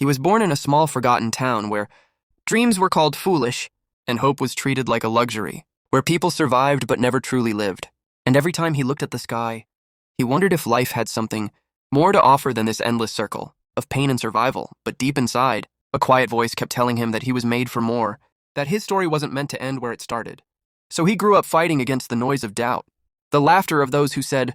He was born in a small, forgotten town where dreams were called foolish and hope was treated like a luxury, where people survived but never truly lived. And every time he looked at the sky, he wondered if life had something more to offer than this endless circle of pain and survival. But deep inside, a quiet voice kept telling him that he was made for more, that his story wasn't meant to end where it started. So he grew up fighting against the noise of doubt, the laughter of those who said,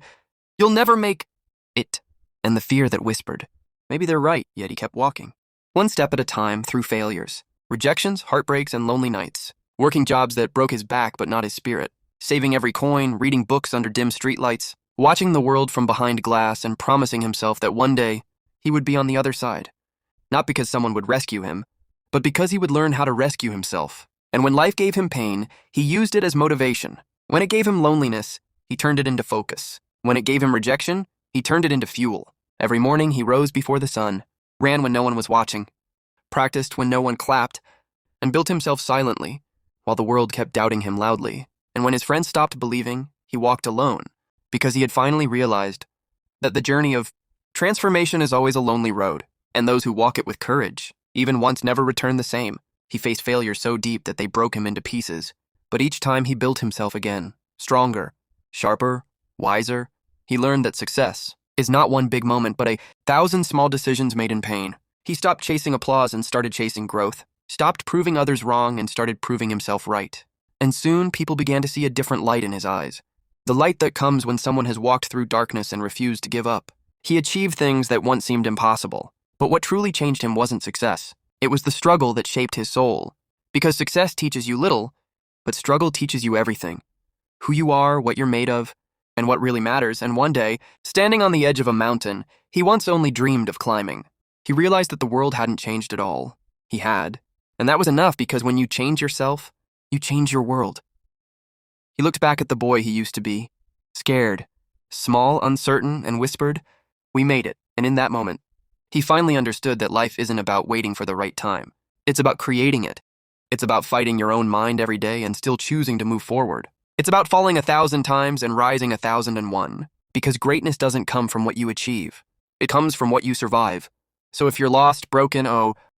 "You'll never make it," and the fear that whispered, "Maybe they're right," yet he kept walking. One step at a time through failures, rejections, heartbreaks, and lonely nights, working jobs that broke his back but not his spirit, saving every coin, reading books under dim streetlights, watching the world from behind glass and promising himself that one day he would be on the other side. Not because someone would rescue him, but because he would learn how to rescue himself. And when life gave him pain, he used it as motivation. When it gave him loneliness, he turned it into focus. When it gave him rejection, he turned it into fuel. Every morning he rose before the sun, ran when no one was watching, practiced when no one clapped, and built himself silently while the world kept doubting him loudly. And when his friends stopped believing, he walked alone, because he had finally realized that the journey of transformation is always a lonely road, and those who walk it with courage, even once, never return the same. He faced failure so deep that they broke him into pieces, but each time he built himself again, stronger, sharper, wiser. He learned that success is not one big moment, but 1,000 small decisions made in pain. He stopped chasing applause and started chasing growth, stopped proving others wrong and started proving himself right. And soon people began to see a different light in his eyes, the light that comes when someone has walked through darkness and refused to give up. He achieved things that once seemed impossible, but what truly changed him wasn't success. It was the struggle that shaped his soul. Because success teaches you little, but struggle teaches you everything. Who you are, what you're made of, and what really matters. And one day, standing on the edge of a mountain he once only dreamed of climbing, he realized that the world hadn't changed at all. He had. And that was enough, because when you change yourself, you change your world. He looked back at the boy he used to be, scared, small, uncertain, and whispered, "We made it." And in that moment, he finally understood that life isn't about waiting for the right time. It's about creating it. It's about fighting your own mind every day and still choosing to move forward. It's about falling 1,000 times and rising 1,001. Because greatness doesn't come from what you achieve. It comes from what you survive. So if you're lost, broken,